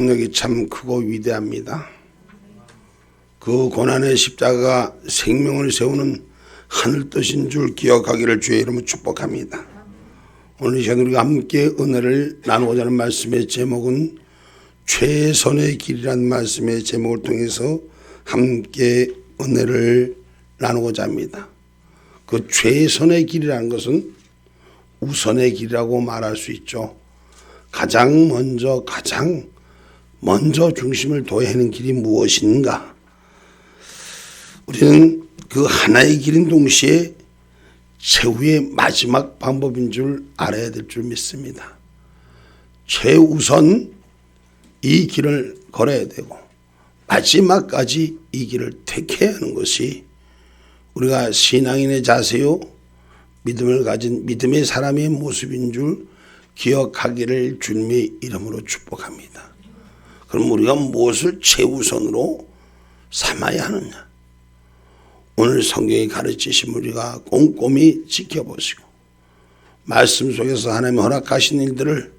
능력이 참 크고 위대합니다. 그 고난의 십자가가 생명을 세우는 하늘 뜻인 줄 기억하기를 주의 이름으로 축복합니다. 오늘 이 시간 우리가 함께 은혜를 나누고자 하는 말씀의 제목은 최선의 길이라는 말씀의 제목을 통해서 함께 은혜를 나누고자 합니다. 그 최선의 길이라는 것은 우선의 길이라고 말할 수 있죠. 가장 먼저 중심을 둬야 하는 길이 무엇인가? 우리는 그 하나의 길인 동시에 최후의 마지막 방법인 줄 알아야 될 줄 믿습니다. 최우선 이 길을 걸어야 되고 마지막까지 이 길을 택해야 하는 것이 우리가 신앙인의 자세요, 믿음을 가진 믿음의 사람의 모습인 줄 기억하기를 주님의 이름으로 축복합니다. 그럼 우리가 무엇을 최우선으로 삼아야 하느냐? 오늘 성경이 가르치신 우리가 꼼꼼히 지켜보시고 말씀 속에서 하나님이 허락하신 일들을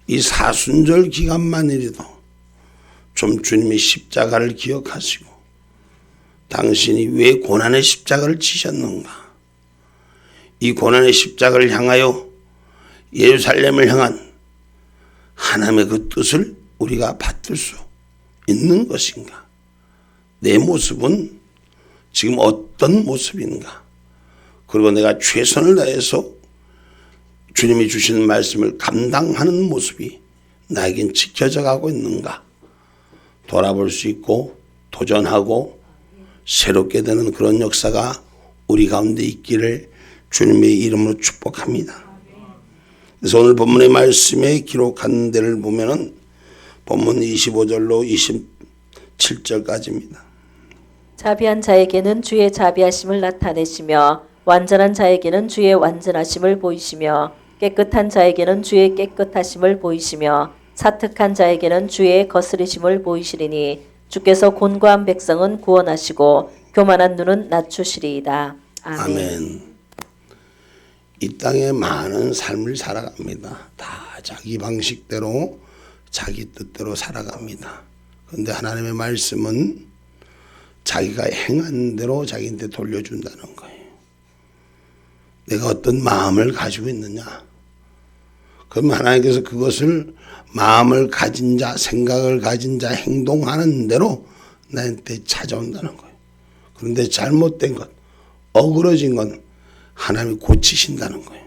이 사순절 기간만이라도 좀 주님의 십자가를 기억하시고 당신이 왜 고난의 십자가를 지셨는가? 이 고난의 십자가를 향하여 예루살렘을 향한 하나님의 그 뜻을 우리가 받들 수 있는 것인가? 내 모습은 지금 어떤 모습인가? 그리고 내가 최선을 다해서 주님이 주시는 말씀을 감당하는 모습이 나에겐 지켜져 가고 있는가? 돌아볼 수 있고 도전하고 새롭게 되는 그런 역사가 우리 가운데 있기를 주님의 이름으로 축복합니다. 그래서 오늘 본문의 말씀에 기록한 데를 보면은 본문 25절로 27절까지입니다. 자비한 자에게는 주의 자비하심을 나타내시며 완전한 자에게는 주의 완전하심을 보이시며 깨끗한 자에게는 주의 깨끗하심을 보이시며 사특한 자에게는 주의 거스리심을 보이시리니 주께서 곤고한 백성은 구원하시고 교만한 눈은 낮추시리이다. 아멘. 아멘. 이 땅에 많은 삶을 살아갑니다. 다 자기 방식대로 자기 뜻대로 살아갑니다. 그런데 하나님의 말씀은 자기가 행한 대로 자기한테 돌려준다는 거예요. 내가 어떤 마음을 가지고 있느냐? 그럼 하나님께서 그것을 마음을 가진 자, 생각을 가진 자, 행동하는 대로 나한테 찾아온다는 거예요. 그런데 잘못된 것, 어그러진 건 하나님이 고치신다는 거예요.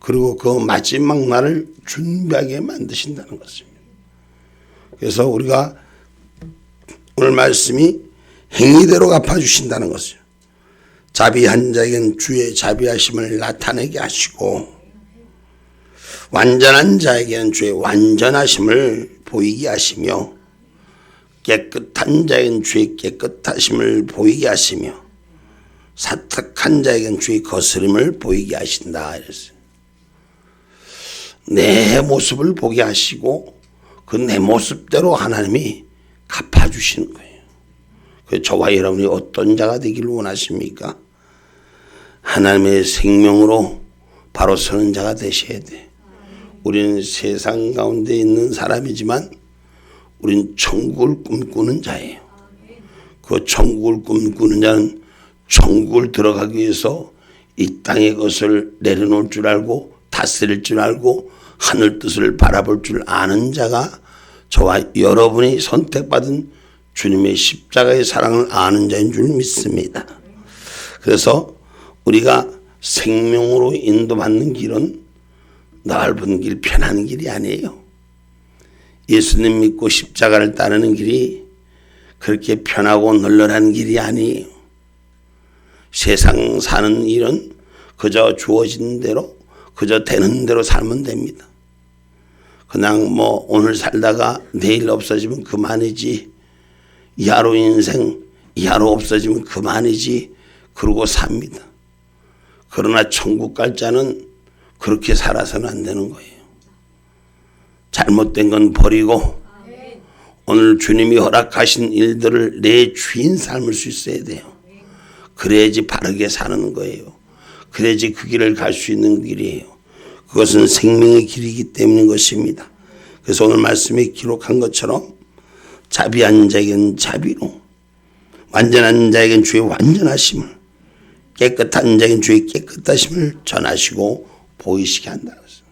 그리고 그 마지막 날을 준비하게 만드신다는 것입니다. 그래서 우리가 오늘 말씀이 행위대로 갚아주신다는 것이요. 자비한 자에게는 주의 자비하심을 나타내게 하시고 완전한 자에게는 주의 완전하심을 보이게 하시며 깨끗한 자에게는 주의 깨끗하심을 보이게 하시며 사특한 자에게는 주의 거스림을 보이게 하신다 이랬어요. 내 모습을 보게 하시고 그 내 모습대로 하나님이 갚아주시는 거예요. 그래서 저와 여러분이 어떤 자가 되기를 원하십니까? 하나님의 생명으로 바로 서는 자가 되셔야 돼. 우리는 세상 가운데 있는 사람이지만 우리는 천국을 꿈꾸는 자예요. 그 천국을 꿈꾸는 자는 천국을 들어가기 위해서 이 땅의 것을 내려놓을 줄 알고 다스릴 줄 알고 하늘 뜻을 바라볼 줄 아는 자가 저와 여러분이 선택받은 주님의 십자가의 사랑을 아는 자인 줄 믿습니다. 그래서 우리가 생명으로 인도받는 길은 넓은 길, 편한 길이 아니에요. 예수님 믿고 십자가를 따르는 길이 그렇게 편하고 널널한 길이 아니에요. 세상 사는 일은 그저 주어진 대로, 그저 되는 대로 살면 됩니다. 그냥 뭐 오늘 살다가 내일 없어지면 그만이지. 이 하루 인생, 이 하루 없어지면 그만이지. 그러고 삽니다. 그러나 천국 갈 자는 그렇게 살아서는 안 되는 거예요. 잘못된 건 버리고 오늘 주님이 허락하신 일들을 내 주인 삶을 수 있어야 돼요. 그래야지 바르게 사는 거예요. 그래야지 그 길을 갈 수 있는 길이에요. 그것은 생명의 길이기 때문인 것입니다. 그래서 오늘 말씀에 기록한 것처럼 자비한 자에게는 자비로, 완전한 자에게는 주의 완전하심을, 깨끗한 자에게는 주의 깨끗하심을 전하시고 보이시게 한다는 것입니다.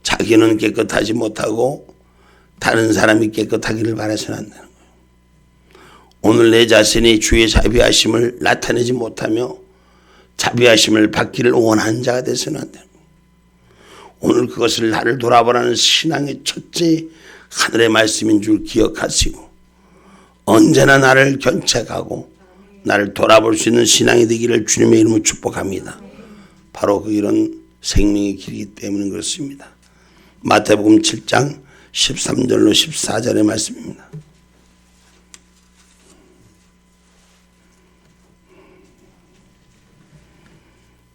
자기는 깨끗하지 못하고 다른 사람이 깨끗하기를 바라서는 안 되는 거예요. 오늘 내 자신이 주의 자비하심을 나타내지 못하며 자비하심을 받기를 원하는 자가 되서는 안 되는 거예요. 오늘 그것을 나를 돌아보라는 신앙의 첫째 하늘의 말씀인 줄 기억하시고 언제나 나를 견책하고 나를 돌아볼 수 있는 신앙이 되기를 주님의 이름으로 축복합니다. 바로 그 이런 생명의 길이기 때문에 그렇습니다. 마태복음 7장 13절로 14절의 말씀입니다.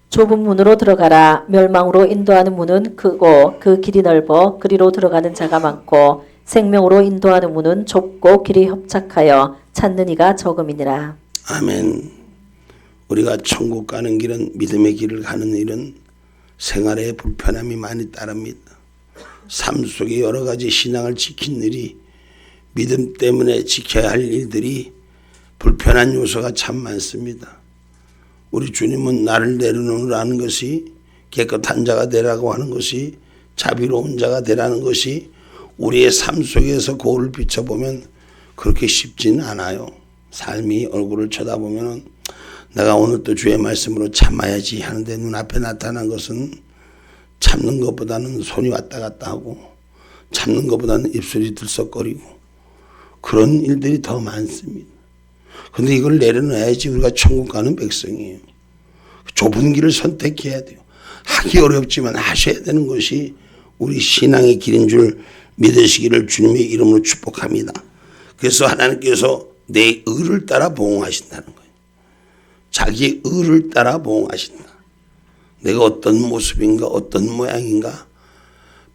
좁은 문으로 들어가라. 멸망으로 인도하는 문은 크고 그 길이 넓어 그리로 들어가는 자가 많고 생명으로 인도하는 문은 좁고 길이 협착하여 찾는 이가 적음이니라. 아멘. 우리가 천국 가는 길은, 믿음의 길을 가는 일은 생활에 불편함이 많이 따릅니다. 삶 속에 여러 가지 신앙을 지킨 일이, 믿음 때문에 지켜야 할 일들이 불편한 요소가 참 많습니다. 우리 주님은 나를 내려놓으라는 것이, 깨끗한 자가 되라고 하는 것이, 자비로운 자가 되라는 것이 우리의 삶 속에서 거울을 비춰보면 그렇게 쉽지는 않아요. 삶이 얼굴을 쳐다보면 내가 오늘 또 주의 말씀으로 참아야지 하는데 눈앞에 나타난 것은 참는 것보다는 손이 왔다 갔다 하고 참는 것보다는 입술이 들썩거리고 그런 일들이 더 많습니다. 그런데 이걸 내려놔야지 우리가 천국 가는 백성이에요. 좁은 길을 선택해야 돼요. 하기 어렵지만 하셔야 되는 것이 우리 신앙의 길인 줄 믿으시기를 주님의 이름으로 축복합니다. 그래서 하나님께서 내 의를 따라 보응하신다는 거예요. 자기의 의를 따라 보응하신다. 내가 어떤 모습인가 어떤 모양인가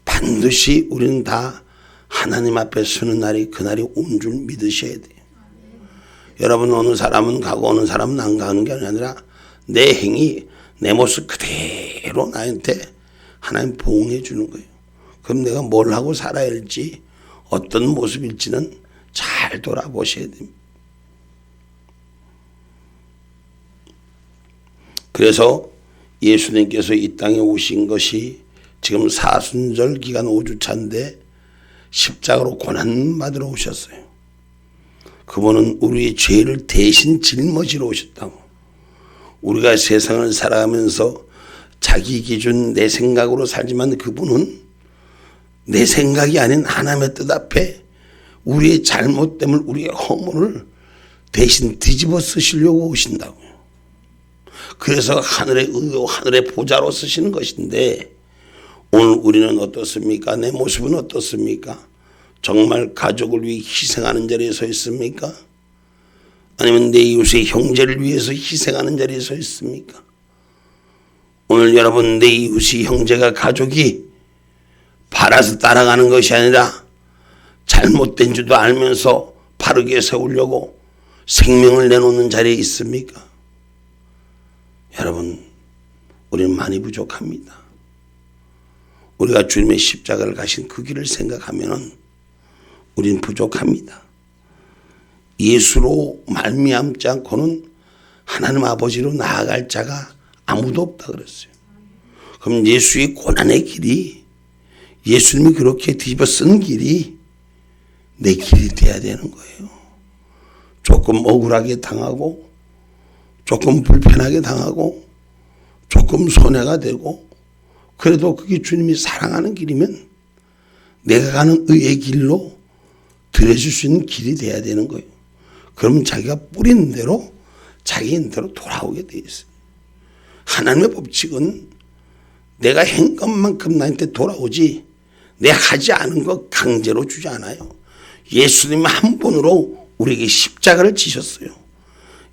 반드시 우리는 다 하나님 앞에 서는 날이 그날이 온 줄 믿으셔야 돼요. 여러분, 어느 사람은 가고 어느 사람은 안 가는 게 아니라 내 행위, 내 모습 그대로 나한테 하나님 보응해 주는 거예요. 그럼 내가 뭘 하고 살아야 할지, 어떤 모습일지는 잘 돌아보셔야 됩니다. 그래서 예수님께서 이 땅에 오신 것이 지금 사순절 기간 5주차인데 십자가로 고난받으러 오셨어요. 그분은 우리의 죄를 대신 짊어지러 오셨다고. 우리가 세상을 살아가면서 자기 기준 내 생각으로 살지만 그분은 내 생각이 아닌 하나님의 뜻 앞에 우리의 잘못됨을, 우리의 허물을 대신 뒤집어 쓰시려고 오신다고요. 그래서 하늘의 의요, 하늘의 보좌로 쓰시는 것인데 오늘 우리는 어떻습니까? 내 모습은 어떻습니까? 정말 가족을 위해 희생하는 자리에 서 있습니까? 아니면 내 이웃의 형제를 위해서 희생하는 자리에 서 있습니까? 오늘 여러분, 내 이웃이 형제가 가족이 바라서 따라가는 것이 아니라 잘못된 줄도 알면서 바르게 세우려고 생명을 내놓는 자리에 있습니까? 여러분, 우리는 많이 부족합니다. 우리가 주님의 십자가를 가신 그 길을 생각하면 우리는 부족합니다. 예수로 말미암지 않고는 하나님 아버지로 나아갈 자가 아무도 없다 그랬어요. 그럼 예수의 고난의 길이, 예수님이 그렇게 뒤집어 쓴 길이 내 길이 돼야 되는 거예요. 조금 억울하게 당하고 조금 불편하게 당하고 조금 손해가 되고 그래도 그게 주님이 사랑하는 길이면 내가 가는 의의 길로 들여줄 수 있는 길이 돼야 되는 거예요. 그러면 자기가 뿌리는 대로 자기인 대로 돌아오게 돼 있어요. 하나님의 법칙은 내가 한 것만큼 나한테 돌아오지 내가 하지 않은 거 강제로 주지 않아요. 예수님 한 분으로 우리에게 십자가를 지셨어요.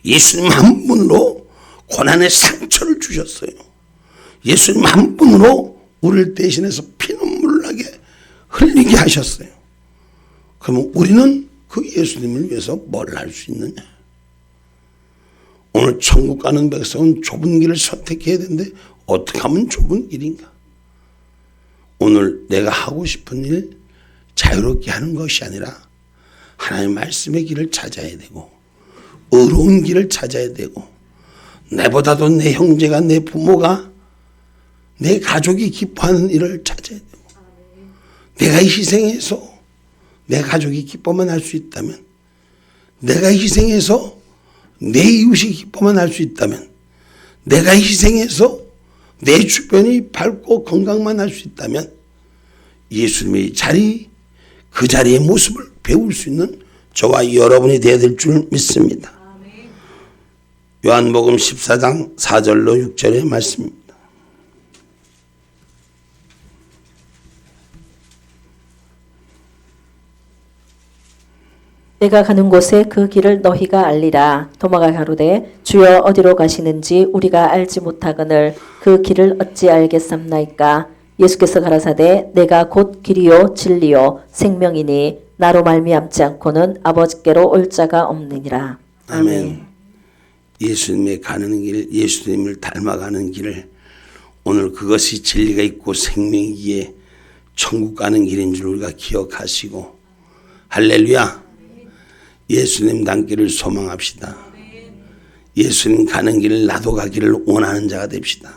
예수님 한 분으로 고난의 상처를 주셨어요. 예수님 한 분으로 우리를 대신해서 피눈물 나게 흘리게 하셨어요. 그러면 우리는 그 예수님을 위해서 뭘 할 수 있느냐? 오늘 천국 가는 백성은 좁은 길을 선택해야 되는데 어떻게 하면 좁은 길인가? 오늘 내가 하고 싶은 일, 자유롭게 하는 것이 아니라 하나님 말씀의 길을 찾아야 되고 의로운 길을 찾아야 되고 내보다도 내 형제가 내 부모가 내 가족이 기뻐하는 일을 찾아야 되고 내가 희생해서 내 가족이 기뻐만 할 수 있다면 내가 희생해서 내 이웃이 기뻐만 할 수 있다면 내가 희생해서 내 주변이 밝고 건강만 할 수 있다면 예수님의 자리 그 자리의 모습을 배울 수 있는 저와 여러분이 되어야 될 줄 믿습니다. 요한복음 14장 4절로 6절의 말씀입니다. 내가 가는 곳에 그 길을 너희가 알리라. 도마가 가로되 주여 어디로 가시는지 우리가 알지 못하거늘 그 길을 어찌 알겠삼나이까. 예수께서 가라사대 내가 곧 길이요 진리요 생명이니 나로 말미암지 않고는 아버지께로 올 자가 없느니라. 아멘. 예수님의 가는 길, 예수님을 닮아가는 길을 오늘 그것이 진리가 있고 생명이기에 천국 가는 길인 줄 우리가 기억하시고 할렐루야. 예수님 닮기를 소망합시다. 예수님 가는 길을 나도 가기를 원하는 자가 됩시다.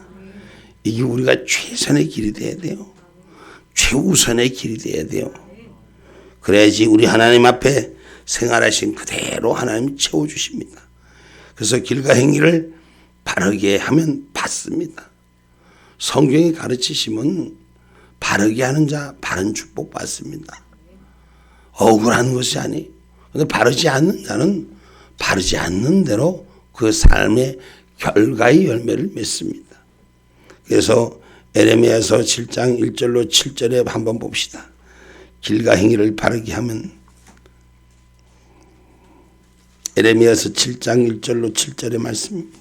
이게 우리가 최선의 길이 돼야 돼요. 최우선의 길이 돼야 돼요. 그래야지 우리 하나님 앞에 생활하신 그대로 하나님이 채워주십니다. 그래서 길과 행위를 바르게 하면 받습니다. 성경이 가르치시면 바르게 하는 자 바른 축복 받습니다. 억울한 것이 아니. 근데 바르지 않는 자는 바르지 않는 대로 그 삶의 결과의 열매를 맺습니다. 그래서 에레미야서 7장 1절로 7절에 한번 봅시다. 길과 행위를 바르게 하면 에레미야서 7장 1절로 7절의 말씀입니다.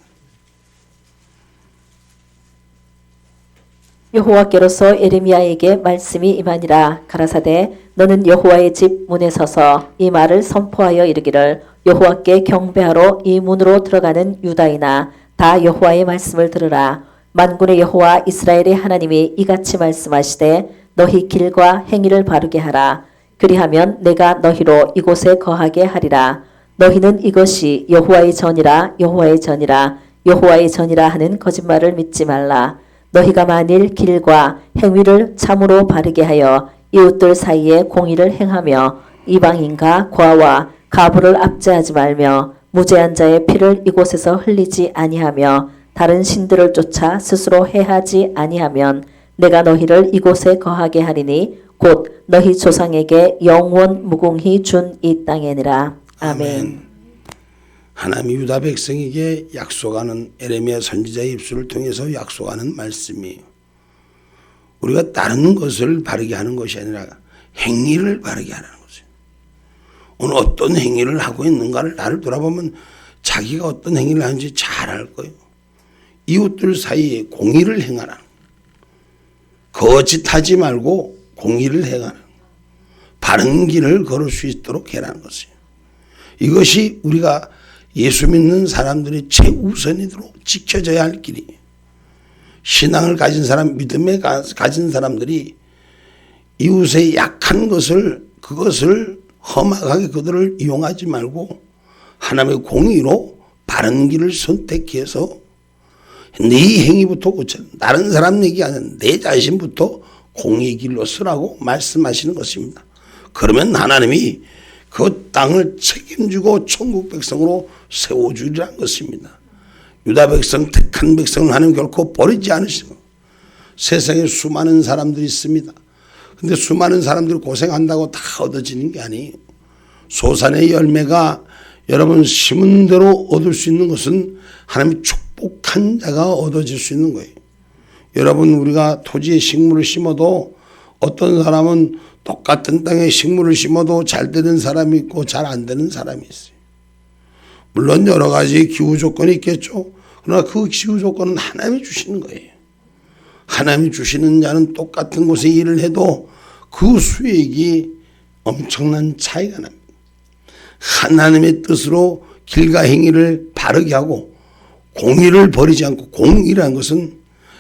여호와께로서 에레미야에게 말씀이 임하니라. 가라사대 너는 여호와의 집 문에 서서 이 말을 선포하여 이르기를 여호와께 경배하러 이 문으로 들어가는 유다이나 다 여호와의 말씀을 들으라. 만군의 여호와 이스라엘의 하나님이 이같이 말씀하시되 너희 길과 행위를 바르게 하라. 그리하면 내가 너희로 이곳에 거하게 하리라. 너희는 이것이 여호와의 전이라 여호와의 전이라 여호와의 전이라 하는 거짓말을 믿지 말라. 너희가 만일 길과 행위를 참으로 바르게 하여 이웃들 사이에 공의를 행하며 이방인과 과와 가부를 압제하지 말며 무죄한 자의 피를 이곳에서 흘리지 아니하며 다른 신들을 쫓아 스스로 해하지 아니하면 내가 너희를 이곳에 거하게 하리니 곧 너희 조상에게 영원 무궁히 준 이 땅에니라. 아멘. 하나님이 유다 백성에게 약속하는 에레미야 선지자의 입술을 통해서 약속하는 말씀이에요. 우리가 다른 것을 바르게 하는 것이 아니라 행위를 바르게 하는 것이에요. 오늘 어떤 행위를 하고 있는가를 나를 돌아보면 자기가 어떤 행위를 하는지 잘 알 거예요. 이웃들 사이에 공의를 행하라. 거짓하지 말고 공의를 행하라. 바른 길을 걸을 수 있도록 해라는 것이에요. 이것이 우리가 예수 믿는 사람들이 최우선으로 지켜져야 할 길이에요. 신앙을 가진 사람, 믿음에 가진 사람들이 이웃의 약한 것을 그것을 험악하게 그들을 이용하지 말고 하나님의 공의로 바른 길을 선택해서 네 행위부터 고쳐 다른 사람 얘기 아니라 내 자신부터 공의 길로 서라고 말씀하시는 것입니다. 그러면 하나님이 그 땅을 책임지고 천국 백성으로 세워주리라는 것입니다. 유다 백성, 택한 백성을 하나님 결코 버리지 않으시고 세상에 수많은 사람들이 있습니다. 근데 수많은 사람들이 고생한다고 다 얻어지는 게 아니에요. 소산의 열매가 여러분 심은 대로 얻을 수 있는 것은 하나님이 축복한 자가 얻어질 수 있는 거예요. 여러분 우리가 토지에 식물을 심어도 어떤 사람은 똑같은 땅에 식물을 심어도 잘 되는 사람이 있고 잘 안 되는 사람이 있어요. 물론 여러 가지 기후 조건이 있겠죠. 그러나 그 기후 조건은 하나님이 주시는 거예요. 하나님이 주시는 자는 똑같은 곳에 일을 해도 그 수익이 엄청난 차이가 납니다. 하나님의 뜻으로 길과 행위를 바르게 하고 공의를 버리지 않고, 공의라는 것은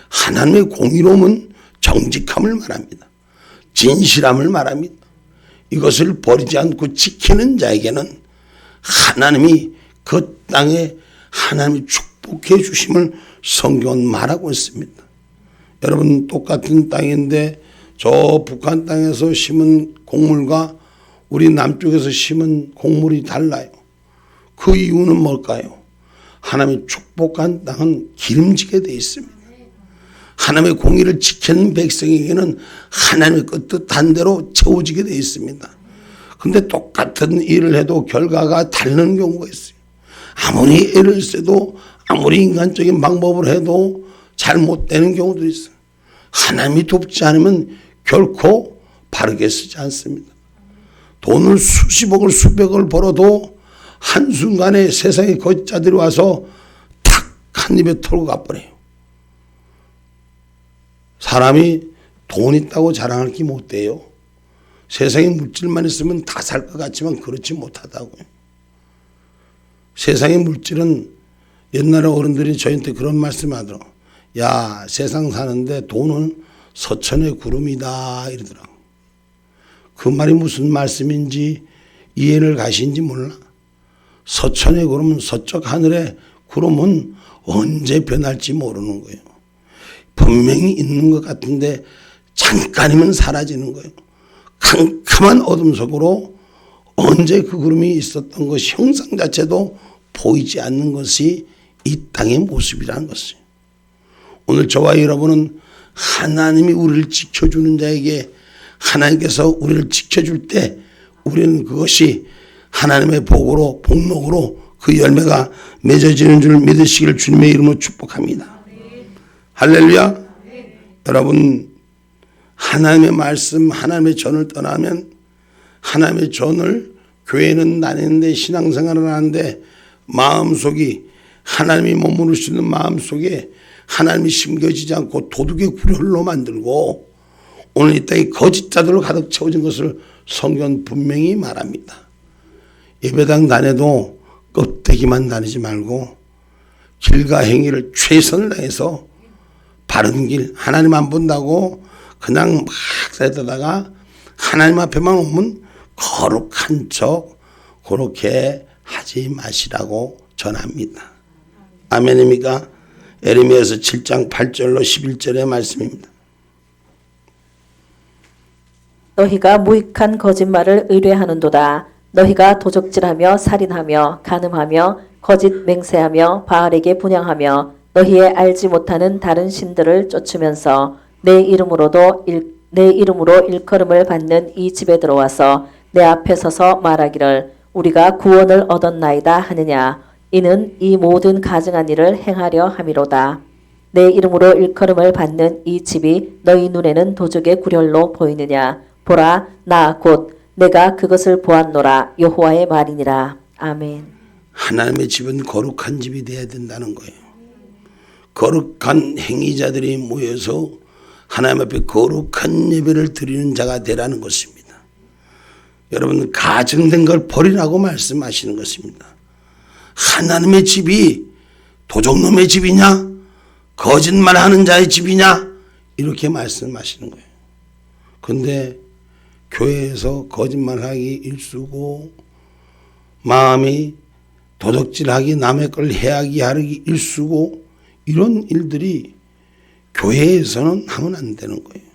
하나님의 공의로움은 정직함을 말합니다. 진실함을 말합니다. 이것을 버리지 않고 지키는 자에게는 하나님이 그 땅에 하나님이 축복해 주심을 성경은 말하고 있습니다. 여러분, 똑같은 땅인데 저 북한 땅에서 심은 곡물과 우리 남쪽에서 심은 곡물이 달라요. 그 이유는 뭘까요? 하나님의 축복한 땅은 기름지게 되어 있습니다. 하나님의 공의를 지키는 백성에게는 하나님의 그 뜻한 대로 채워지게 되어 있습니다. 그런데 똑같은 일을 해도 결과가 다른 경우가 있어요. 아무리 애를 써도 아무리 인간적인 방법을 해도 잘못되는 경우도 있어요. 하나님이 돕지 않으면 결코 바르게 쓰지 않습니다. 돈을 수십억을 수백억을 벌어도 한순간에 세상에 거짓자들이 와서 탁 한 입에 털고 가버려요. 사람이 돈 있다고 자랑할 게 못 돼요. 세상에 물질만 있으면 다 살 것 같지만 그렇지 못하다고요. 세상의 물질은 옛날에 어른들이 저희한테 그런 말씀을 하더라고요. 야, 세상 사는데 돈은 서천의 구름이다 이러더라고요. 그 말이 무슨 말씀인지 이해를 가신지 몰라. 서천의 구름은 서쪽 하늘의 구름은 언제 변할지 모르는 거예요. 분명히 있는 것 같은데 잠깐이면 사라지는 거예요. 캄캄한 어둠 속으로 언제 그 구름이 있었던 것 형상 자체도 보이지 않는 것이 이 땅의 모습이라는 것이에요. 오늘 저와 여러분은 하나님이 우리를 지켜주는 자에게 하나님께서 우리를 지켜줄 때 우리는 그것이 하나님의 복으로 복목으로 그 열매가 맺어지는 줄 믿으시기를 주님의 이름으로 축복합니다. 할렐루야. 여러분, 하나님의 말씀, 하나님의 전을 떠나면 하나님의 전을 교회는 다니는데 신앙생활을 하는데 마음속이 하나님이 머무르시는 마음속에 하나님이 심겨지지 않고 도둑의 굴혈로 만들고 오늘 이 땅에 거짓자들로 가득 채워진 것을 성경은 분명히 말합니다. 예배당 다녀도 껍데기만 다니지 말고 길과 행위를 최선을 다해서 바른 길, 하나님 안 본다고 그냥 막 살다가 하나님 앞에만 오면 거룩한 척 그렇게 하지 마시라고 전합니다. 아멘입니까? 에레미야서 7장 8절로 11절의 말씀입니다. 너희가 무익한 거짓말을 의뢰하는도다. 너희가 도적질하며 살인하며 간음하며 거짓 맹세하며 바알에게 분향하며 너희의 알지 못하는 다른 신들을 쫓으면서 내 이름으로 일컬음을 받는 이 집에 들어와서 내 앞에 서서 말하기를 우리가 구원을 얻었나이다 하느냐. 이는 이 모든 가증한 일을 행하려 함이로다. 내 이름으로 일컬음을 받는 이 집이 너희 눈에는 도적의 굴혈로 보이느냐. 보라, 나 곧 내가 그것을 보았노라. 여호와의 말이니라. 아멘. 하나님의 집은 거룩한 집이 되어야 된다는 거예요. 거룩한 행위자들이 모여서 하나님 앞에 거룩한 예배를 드리는 자가 되라는 것입니다. 여러분, 가증된 걸 버리라고 말씀하시는 것입니다. 하나님의 집이 도적놈의 집이냐 거짓말하는 자의 집이냐 이렇게 말씀하시는 거예요. 그런데 교회에서 거짓말하기 일쑤고 마음이 도적질하기 남의 걸 해하기 하기 일쑤고 이런 일들이 교회에서는 하면 안 되는 거예요.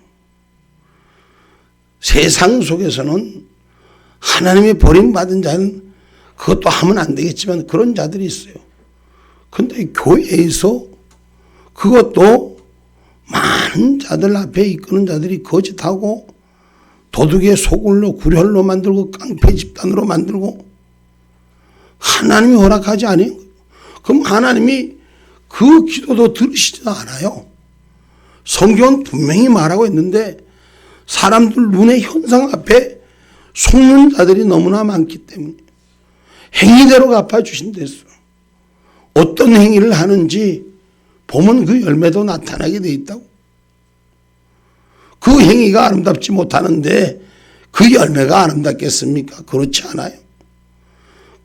세상 속에서는 하나님이 버림받은 자는 그것도 하면 안 되겠지만 그런 자들이 있어요. 그런데 교회에서 그것도 많은 자들 앞에 이끄는 자들이 거짓하고 도둑의 소굴로 굴혈로 만들고 깡패 집단으로 만들고 하나님이 허락하지 않아요. 그럼 하나님이 그 기도도 들으시지도 않아요. 성경은 분명히 말하고 있는데 사람들 눈의 현상 앞에 속는 자들이 너무나 많기 때문에 행위대로 갚아주신댔어. 어떤 행위를 하는지 보면 그 열매도 나타나게 돼 있다고. 그 행위가 아름답지 못하는데 그 열매가 아름답겠습니까? 그렇지 않아요.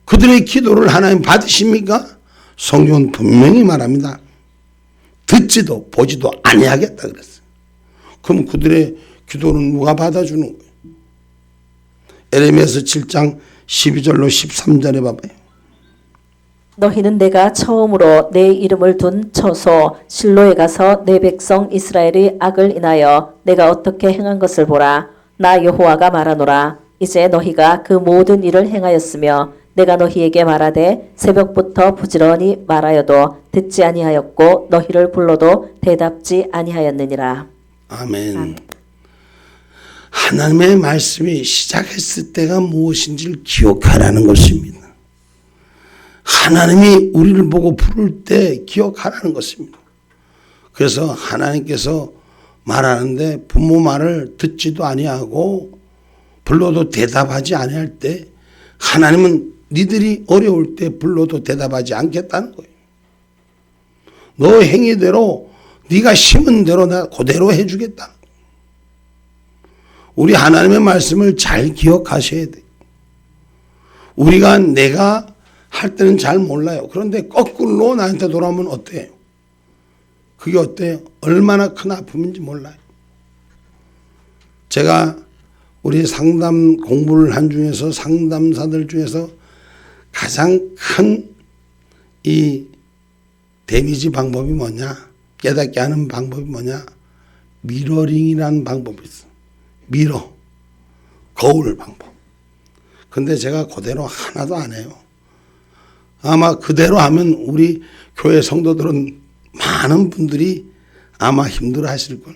그들의 기도를 하나님 받으십니까? 성경은 분명히 말합니다. 듣지도 보지도 아니하겠다 그랬어요. 그럼 그들의 기도는 누가 받아주는 거예요? 에레미야서 7장 12절로 13절에 봐봐요. 너희는 내가 처음으로 내 이름을 둔 처소 실로에 가서 내 백성 이스라엘의 악을 인하여 내가 어떻게 행한 것을 보라. 나 여호와가 말하노라. 이제 너희가 그 모든 일을 행하였으며 내가 너희에게 말하되 새벽부터 부지런히 말하여도 듣지 아니하였고 너희를 불러도 대답지 아니하였느니라. 아멘. 하나님의 말씀이 시작했을 때가 무엇인지를 기억하라는 것입니다. 하나님이 우리를 보고 부를 때 기억하라는 것입니다. 그래서 하나님께서 말하는데 부모 말을 듣지도 아니하고 불러도 대답하지 아니할 때 하나님은 니들이 어려울 때 불러도 대답하지 않겠다는 거예요. 너 행위대로 네가 심은 대로 나 그대로 해주겠다는 거예요. 우리 하나님의 말씀을 잘 기억하셔야 돼요. 우리가 내가 할 때는 잘 몰라요. 그런데 거꾸로 나한테 돌아오면 어때요? 그게 어때요? 얼마나 큰 아픔인지 몰라요. 제가 우리 상담 공부를 한 중에서 상담사들 중에서 가장 큰 이 데미지 방법이 뭐냐? 깨닫게 하는 방법이 뭐냐? 미러링이라는 방법이 있어요. 미러, 거울 방법. 근데 제가 그대로 하나도 안 해요. 아마 그대로 하면 우리 교회 성도들은 많은 분들이 아마 힘들어 하실 걸.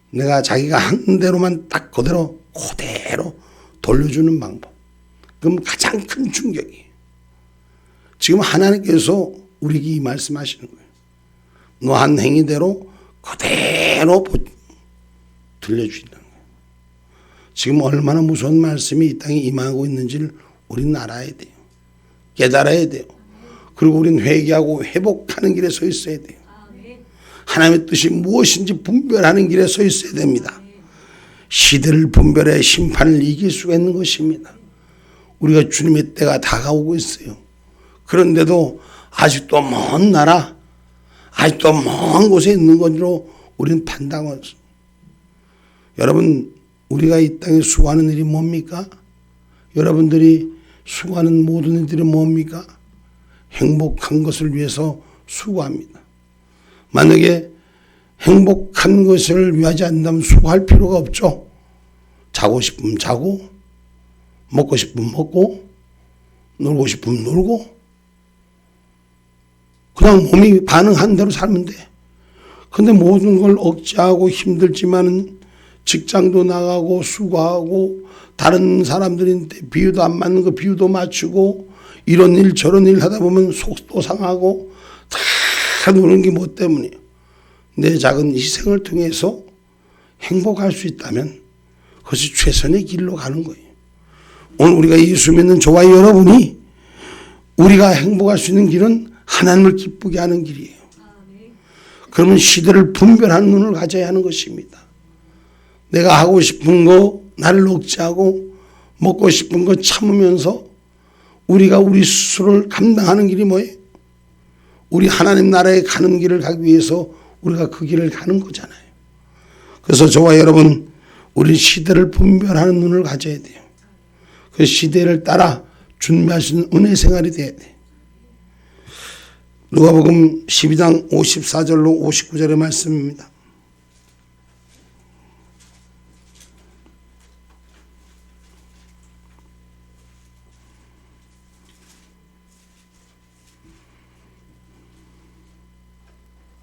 내가 자기가 한 대로만 딱 그대로 돌려주는 방법. 그럼 가장 큰 충격이에요. 지금 하나님께서 우리에게 이 말씀하시는 거예요. 너 한 행위대로 그대로 들려주신다는 거예요. 지금 얼마나 무서운 말씀이 이 땅에 임하고 있는지를 우리는 알아야 돼요. 깨달아야 돼요. 그리고 우리는 회개하고 회복하는 길에 서 있어야 돼요. 하나님의 뜻이 무엇인지 분별하는 길에 서 있어야 됩니다. 시대를 분별해 심판을 이길 수가 있는 것입니다. 우리가 주님의 때가 다가오고 있어요. 그런데도 아직도 먼 나라, 아직도 먼 곳에 있는 것으로 우리는 판단하고 있어요. 여러분, 우리가 이 땅에 수고하는 일이 뭡니까? 여러분들이 수고하는 모든 일들이 뭡니까? 행복한 것을 위해서 수고합니다. 만약에 행복한 것을 위하지 않는다면 수고할 필요가 없죠. 자고 싶으면 자고, 먹고 싶으면 먹고, 놀고 싶으면 놀고, 그냥 몸이 반응한 대로 살면 돼. 근데 모든 걸 억제하고 힘들지만은 직장도 나가고 수고하고 다른 사람들한테 비유도 안 맞는 거 비유도 맞추고 이런 일 저런 일 하다 보면 속도 상하고 다 노는 게 뭐 때문이에요? 내 작은 희생을 통해서 행복할 수 있다면 그것이 최선의 길로 가는 거예요. 오늘 우리가 예수 믿는 저와 여러분이 우리가 행복할 수 있는 길은 하나님을 기쁘게 하는 길이에요. 그러면 시대를 분별하는 눈을 가져야 하는 것입니다. 내가 하고 싶은 거 나를 억제하고 먹고 싶은 거 참으면서 우리가 우리 스스로를 감당하는 길이 뭐예요? 우리 하나님 나라에 가는 길을 가기 위해서 우리가 그 길을 가는 거잖아요. 그래서 저와 여러분, 우리 시대를 분별하는 눈을 가져야 돼요. 그 시대를 따라 준비하시는 은혜 생활이 돼야 돼요. 누가복음 12장 54절로 59절의 말씀입니다.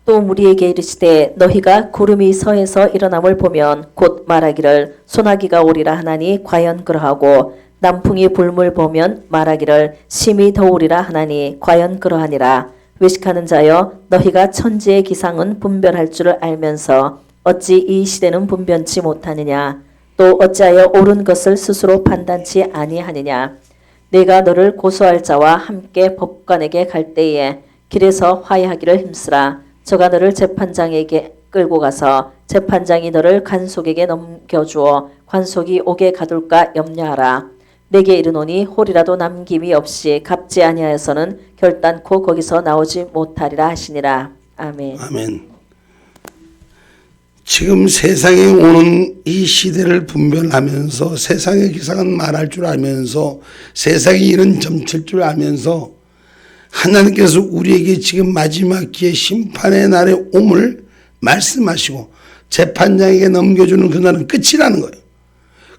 또 무리에게 이르시되 너희가 구름이 서에서 일어남을 보면 곧 말하기를 소나기가 오리라 하나니 과연 그러하고 남풍이 불물 보면 말하기를 심히 더우리라 하나니 과연 그러하니라. 외식하는 자여 너희가 천지의 기상은 분별할 줄을 알면서 어찌 이 시대는 분변치 못하느냐. 또 어찌하여 옳은 것을 스스로 판단치 아니하느냐. 내가 너를 고소할 자와 함께 법관에게 갈 때에 길에서 화해하기를 힘쓰라. 저가 너를 재판장에게 끌고 가서 재판장이 너를 관속에게 넘겨주어 관속이 옥에 가둘까 염려하라. 내게 이르노니 홀이라도 남김이 없이 갚지 아니하여서는 결단코 거기서 나오지 못하리라 하시니라. 아멘. 아멘. 지금 세상에 오는 이 시대를 분별하면서 세상의 기상은 말할 줄 알면서 세상에 이런 점칠 줄 알면서 하나님께서 우리에게 지금 마지막 기회 심판의 날에 옴을 말씀하시고 재판장에게 넘겨주는 그날은 끝이라는 거예요.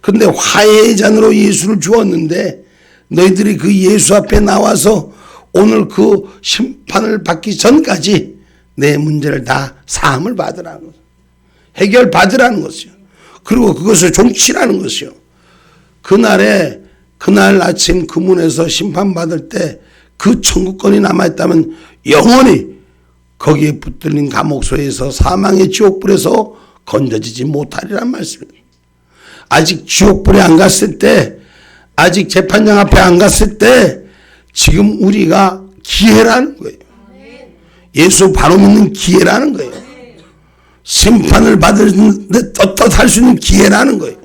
그런데 화해의 잔으로 예수를 주었는데 너희들이 그 예수 앞에 나와서 오늘 그 심판을 받기 전까지 내 문제를 다 사함을 받으라는 거죠. 해결받으라는 것이요. 그리고 그것을 종치라는 것이요. 그날 아침 그 문에서 심판받을 때 그 천국권이 남아있다면 영원히 거기에 붙들린 감옥소에서 사망의 지옥불에서 건져지지 못하리란 말씀입니다. 아직 지옥불에 안 갔을 때, 아직 재판장 앞에 안 갔을 때 지금 우리가 기회라는 거예요. 예수 바로 믿는 기회라는 거예요. 심판을 받는데 떳떳할 수 있는 기회라는 거예요.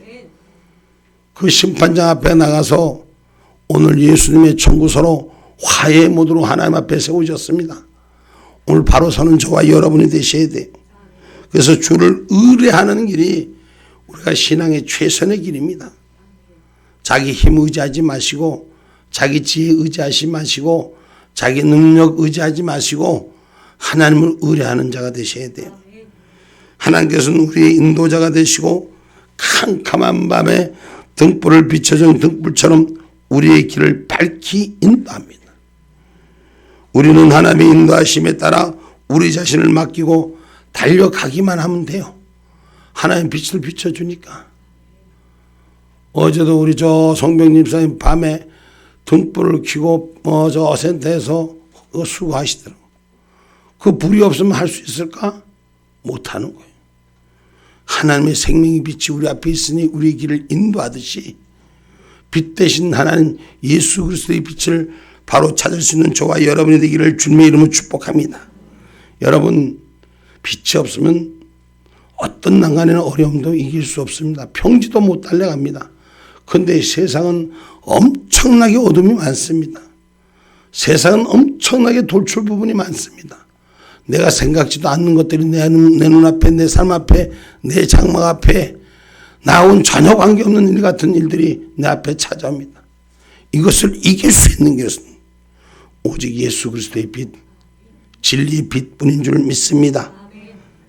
그 심판장 앞에 나가서 오늘 예수님의 청구서로 화해의 모드로 하나님 앞에 세우셨습니다. 오늘 바로 서는 저와 여러분이 되셔야 돼요. 그래서 주를 의뢰하는 길이 우리가 신앙의 최선의 길입니다. 자기 힘 의지하지 마시고 자기 지혜 의지하지 마시고 자기 능력 의지하지 마시고 하나님을 의뢰하는 자가 되셔야 돼요. 하나님께서는 우리의 인도자가 되시고 캄캄한 밤에 등불을 비춰준 등불처럼 우리의 길을 밝히 인도합니다. 우리는 하나님의 인도하심에 따라 우리 자신을 맡기고 달려가기만 하면 돼요. 하나님 빛을 비춰주니까. 어제도 우리 저 성병 집사님 밤에 등불을 켜고 저 센터에서 수고하시더라고요. 그 불이 없으면 할 수 있을까? 못하는 거예요. 하나님의 생명의 빛이 우리 앞에 있으니 우리의 길을 인도하듯이 빛 대신 하나님 예수 그리스도의 빛을 바로 찾을 수 있는 저와 여러분이 되기를 주님의 이름으로 축복합니다. 여러분, 빛이 없으면 어떤 난간에는 어려움도 이길 수 없습니다. 평지도 못 달려갑니다. 그런데 세상은 엄청나게 어둠이 많습니다. 세상은 엄청나게 돌출 부분이 많습니다. 내가 생각지도 않는 것들이 내 눈앞에, 내 삶 앞에, 내 장막 앞에 나온 전혀 관계없는 일 같은 일들이 내 앞에 찾아옵니다. 이것을 이길 수 있는 것은 오직 예수 그리스도의 빛, 진리의 빛뿐인 줄 믿습니다.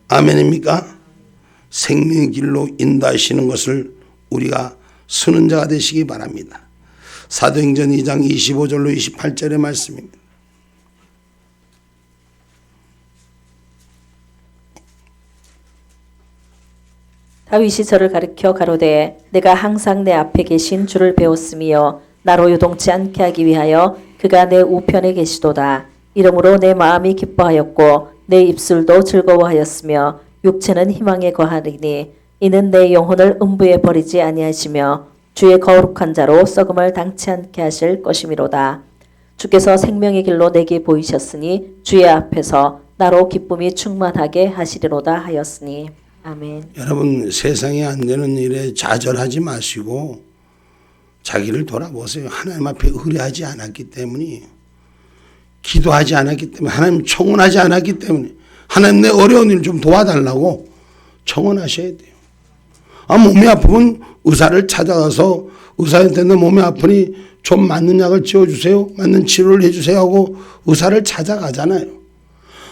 아멘입니까? 생명의 길로 인도하시는 것을 우리가 서는 자가 되시기 바랍니다. 사도행전 2장 25절로 28절의 말씀입니다. 다윗이 저를 가리켜 가로되 내가 항상 내 앞에 계신 주를 배웠으며 나로 요동치 않게 하기 위하여 그가 내 우편에 계시도다. 이러므로 내 마음이 기뻐하였고 내 입술도 즐거워하였으며 육체는 희망에 거하리니 이는 내 영혼을 음부에 버리지 아니하시며 주의 거룩한 자로 썩음을 당치 않게 하실 것이미로다. 주께서 생명의 길로 내게 보이셨으니 주의 앞에서 나로 기쁨이 충만하게 하시리로다 하였으니. 아멘. 여러분, 세상에 안 되는 일에 좌절하지 마시고 자기를 돌아보세요. 하나님 앞에 의뢰하지 않았기 때문에, 기도하지 않았기 때문에, 하나님 청원하지 않았기 때문에, 하나님 내 어려운 일 좀 도와달라고 청원하셔야 돼요. 몸이 아프면 의사를 찾아가서 의사한테 내 몸이 아프니 좀 맞는 약을 지어주세요, 맞는 치료를 해주세요 하고 의사를 찾아가잖아요.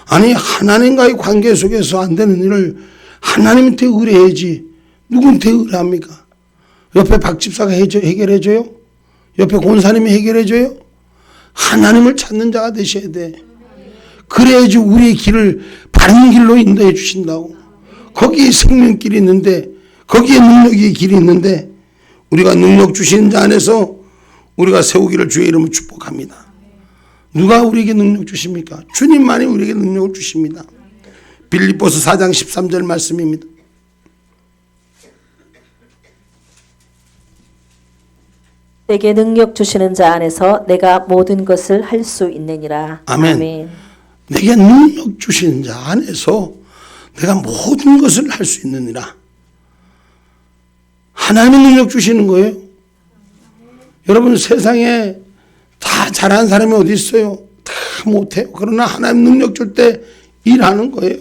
아니, 하나님과의 관계 속에서 안 되는 일을 하나님한테 의뢰해야지 누구한테 의뢰합니까? 옆에 박 집사가 해결해줘요? 옆에 권사님이 해결해줘요? 하나님을 찾는 자가 되셔야 돼. 그래야지 우리의 길을 바른 길로 인도해 주신다고. 거기에 생명길이 있는데, 거기에 능력의 길이 있는데, 우리가 능력 주시는 자 안에서 우리가 세우기를 주의 이름으로 축복합니다. 누가 우리에게 능력 주십니까? 주님만이 우리에게 능력을 주십니다. 빌립보서 4장 13절 말씀입니다. 내게 능력 주시는 자 안에서 내가 모든 것을 할 수 있느니라. 아멘. 아멘. 내게 능력 주시는 자 안에서 내가 모든 것을 할 수 있느니라. 하나님이 능력 주시는 거예요. 여러분, 세상에 다 잘하는 사람이 어디 있어요? 다 못해요. 그러나 하나님 능력 줄 때 일하는 거예요.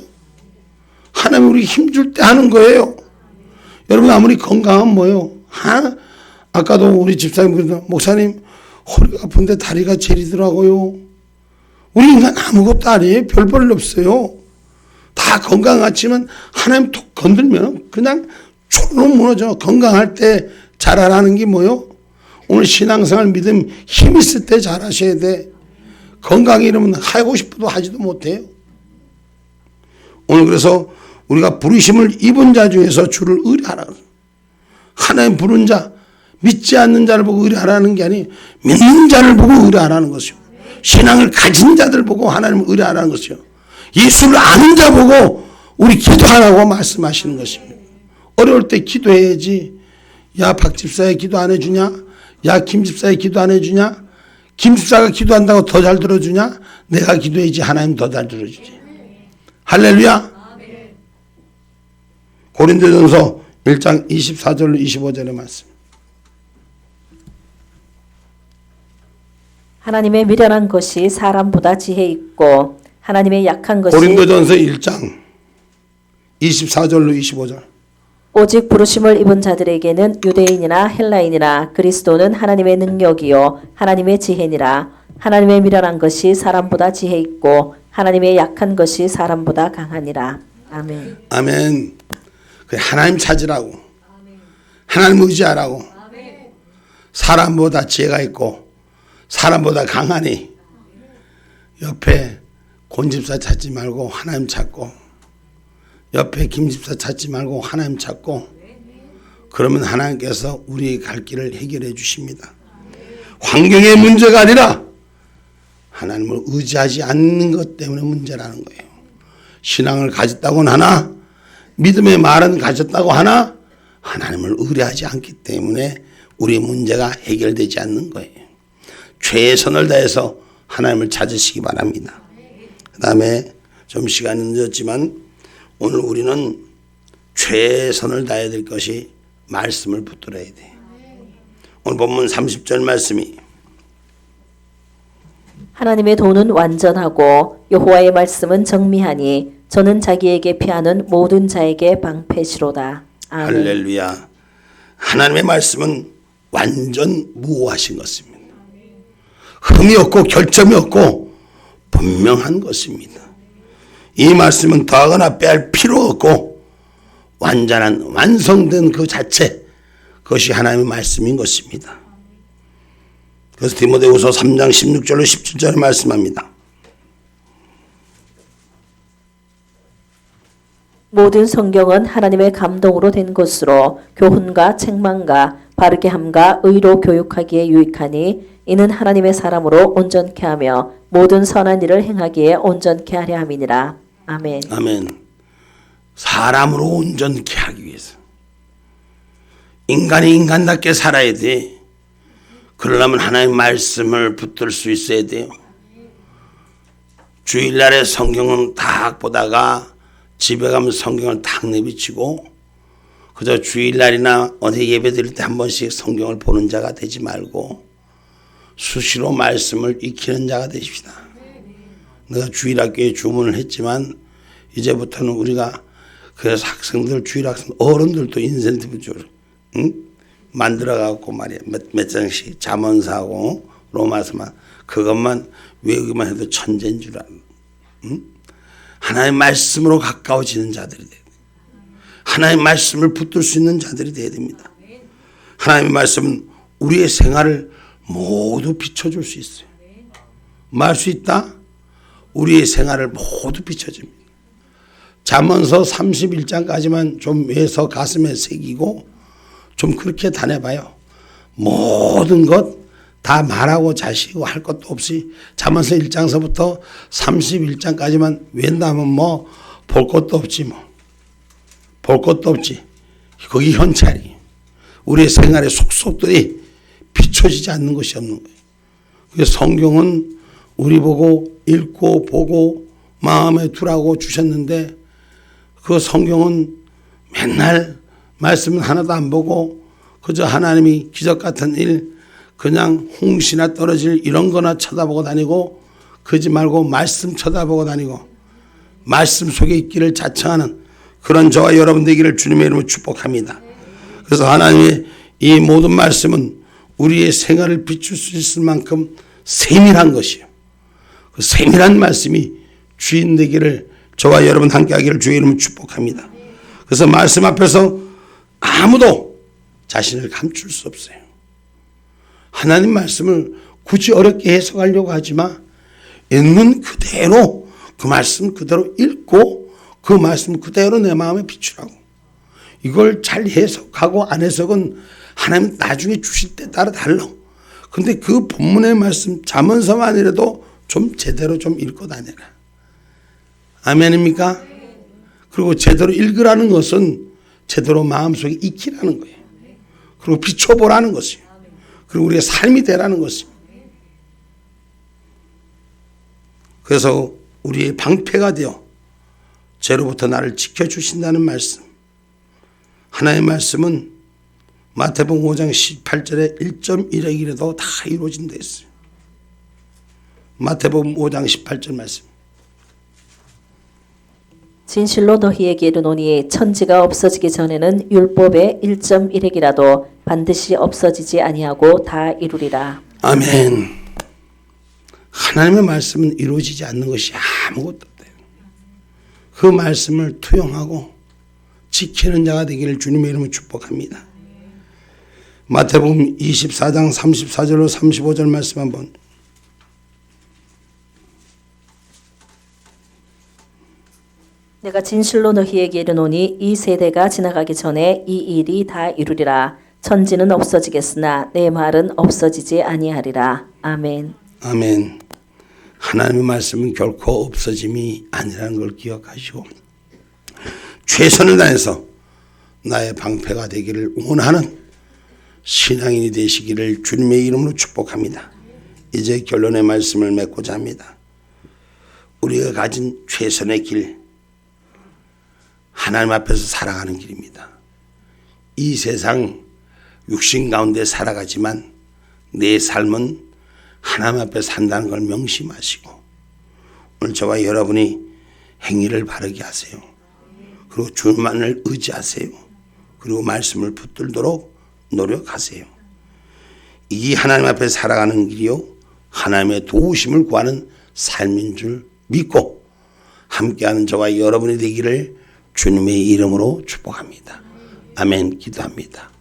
하나님 우리 힘줄 때 하는 거예요. 여러분 아무리 건강하면 뭐요? 아까도 우리 집사님 그러더라고요. 목사님 허리가 아픈데 다리가 저리더라고요. 우리 인간 아무것도 아니에요. 별 볼 일 없어요. 다 건강하지만 하나님 톡 건들면 그냥 초로 무너져. 건강할 때 잘하라는 게 뭐요? 오늘 신앙생활 믿음 힘 있을 때 잘하셔야 돼. 건강이 이러면 하고 싶어도 하지도 못해요. 오늘 그래서 우리가 부르심을 입은 자 중에서 주를 의뢰하라. 하나님 부른 자, 믿지 않는 자를 보고 의뢰하라는 게 아니 믿는 자를 보고 의뢰하라는 것이요. 신앙을 가진 자들 보고 하나님을 의뢰하라는 것이요. 예수를 아는 자 보고 우리 기도하라고 말씀하시는 것입니다. 어려울 때 기도해야지. 야 박 집사의 기도 안 해주냐? 야 김 집사의 기도 안 해주냐? 김 집사가 기도한다고 더 잘 들어주냐? 내가 기도해야지 하나님 더 잘 들어주지. 할렐루야. 고린도전서 1장 24절로 25절의 말씀. 하나님의 미련한 것이 사람보다 지혜 있고 하나님의 약한 것이 고린도전서 1장 24절로 25절. 오직 부르심을 입은 자들에게는 유대인이나 헬라인이나 그리스도는 하나님의 능력이요 하나님의 지혜니라. 하나님의 미련한 것이 사람보다 지혜 있고 하나님의 약한 것이 사람보다 강하니라. 아멘. 아멘. 하나님 찾으라고. 하나님 의지하라고. 사람보다 지혜가 있고 사람보다 강하니 옆에 곤집사 찾지 말고 하나님 찾고 옆에 김집사 찾지 말고 하나님 찾고 그러면 하나님께서 우리의 갈 길을 해결해 주십니다. 환경의 문제가 아니라 하나님을 의지하지 않는 것 때문에 문제라는 거예요. 신앙을 가졌다고는 하나 믿음의 말은 가졌다고 하나 하나님을 의뢰하지 않기 때문에 우리의 문제가 해결되지 않는 거예요. 최선을 다해서 하나님을 찾으시기 바랍니다. 그 다음에 좀 시간이 늦었지만 오늘 우리는 최선을 다해야 될 것이 말씀을 붙들어야 돼. 오늘 본문 30절 말씀이 하나님의 도는 완전하고 여호와의 말씀은 정미하니 저는 자기에게 피하는 모든 자에게 방패시로다. 아멘. 할렐루야. 하나님의 말씀은 완전 무오하신 것입니다. 흠이 없고 결점이 없고 분명한 것입니다. 이 말씀은 더하거나 빼할 필요 없고 완전한 완성된 그 자체 그것이 하나님의 말씀인 것입니다. 그래서 디모데후서 3장 16절로 17절에 말씀합니다. 모든 성경은 하나님의 감동으로 된 것으로 교훈과 책망과 바르게 함과 의로 교육하기에 유익하니 이는 하나님의 사람으로 온전케 하며 모든 선한 일을 행하기에 온전케 하려 함이니라. 아멘. 아멘. 사람으로 온전케 하기 위해서 인간이 인간답게 살아야 돼. 그러려면 하나님의 말씀을 붙들 수 있어야 돼요. 주일날에 성경은 딱 보다가 집에 가면 성경을 딱 내비치고 그저 주일날이나 어디 예배 드릴 때 한 번씩 성경을 보는 자가 되지 말고 수시로 말씀을 익히는 자가 되십시다. 내가 주일학교에 주문을 했지만 이제부터는 우리가 그래서 학생들 주일학생 어른들도 인센티브 만들어갖고 말이야 몇 장씩 잠언사하고 로마서만 그것만 외우기만 해도 천재인 줄 알아. 하나님의 말씀으로 가까워지는 자들이 돼야 돼. 하나님의 말씀을 붙들 수 있는 자들이 돼야 됩니다. 하나님의 말씀은 우리의 생활을 모두 비춰줄 수 있어요. 말 수 있다? 우리의 생활을 모두 비춰줍니다. 잠언서 31장까지만 좀 외서 가슴에 새기고 좀 그렇게 다녀봐요. 모든 것 다 말하고 자시고 할 것도 없이 잠언서 1장서부터 31장까지만 외운다면 뭐 볼 것도 없지 뭐. 볼 것도 없지. 거기 현찰이. 우리의 생활의 속속들이 비춰지지 않는 것이 없는 거예요. 그래서 성경은 우리 보고 읽고 보고 마음에 두라고 주셨는데 그 성경은 맨날 말씀은 하나도 안 보고 그저 하나님이 기적 같은 일 그냥 홍시나 떨어질 이런 거나 쳐다보고 다니고 그러지 말고 말씀 쳐다보고 다니고 말씀 속에 있기를 자청하는 그런 저와 여러분 되기를 주님의 이름으로 축복합니다. 그래서 하나님의 이 모든 말씀은 우리의 생활을 비출 수 있을 만큼 세밀한 것이요. 그 세밀한 말씀이 주인 되기를 저와 여러분 함께 하기를 주의 이름으로 축복합니다. 그래서 말씀 앞에서 아무도 자신을 감출 수 없어요. 하나님 말씀을 굳이 어렵게 해석하려고 하지 마. 있는 그대로 그 말씀 그대로 읽고 그 말씀 그대로 내 마음에 비추라고. 이걸 잘 해석하고 안 해석은 하나님 나중에 주실 때 따라 달라. 근데 그 본문의 말씀 잠언서만이라도 좀 제대로 좀 읽고 다녀라. 아멘입니까? 그리고 제대로 읽으라는 것은 제대로 마음속에 익히라는 거예요. 그리고 비춰보라는 것이에요. 그리고 우리의 삶이 되라는 것입니다. 그래서 우리의 방패가 되어 죄로부터 나를 지켜주신다는 말씀. 하나님의 말씀은 마태복음 5장 18절에 1.1의 길에도 다 이루어진다 했어요. 마태복음 5장 18절 말씀. 진실로 너희에게 이르노니 천지가 없어지기 전에는 율법의 1.1획이라도 반드시 없어지지 아니하고 다 이루리라. 아멘. 하나님의 말씀은 이루어지지 않는 것이 아무것도 없대요. 그 말씀을 투영하고 지키는 자가 되기를 주님의 이름으로 축복합니다. 마태복음 24장 34절로 35절 말씀 한번. 내가 진실로 너희에게 이르노니 이 세대가 지나가기 전에 이 일이 다 이루리라. 천지는 없어지겠으나 내 말은 없어지지 아니하리라. 아멘. 아멘. 하나님의 말씀은 결코 없어짐이 아니라는 걸 기억하시고 최선을 다해서 나의 방패가 되기를 원하는 신앙인이 되시기를 주님의 이름으로 축복합니다. 이제 결론의 말씀을 맺고자 합니다. 우리가 가진 최선의 길, 하나님 앞에서 살아가는 길입니다. 이 세상 육신 가운데 살아가지만 내 삶은 하나님 앞에 산다는 걸 명심하시고 오늘 저와 여러분이 행위를 바르게 하세요. 그리고 주만을 의지하세요. 그리고 말씀을 붙들도록 노력하세요. 이 하나님 앞에 살아가는 길이요, 하나님의 도우심을 구하는 삶인 줄 믿고 함께하는 저와 여러분이 되기를 주님의 이름으로 축복합니다. 아멘. 기도합니다.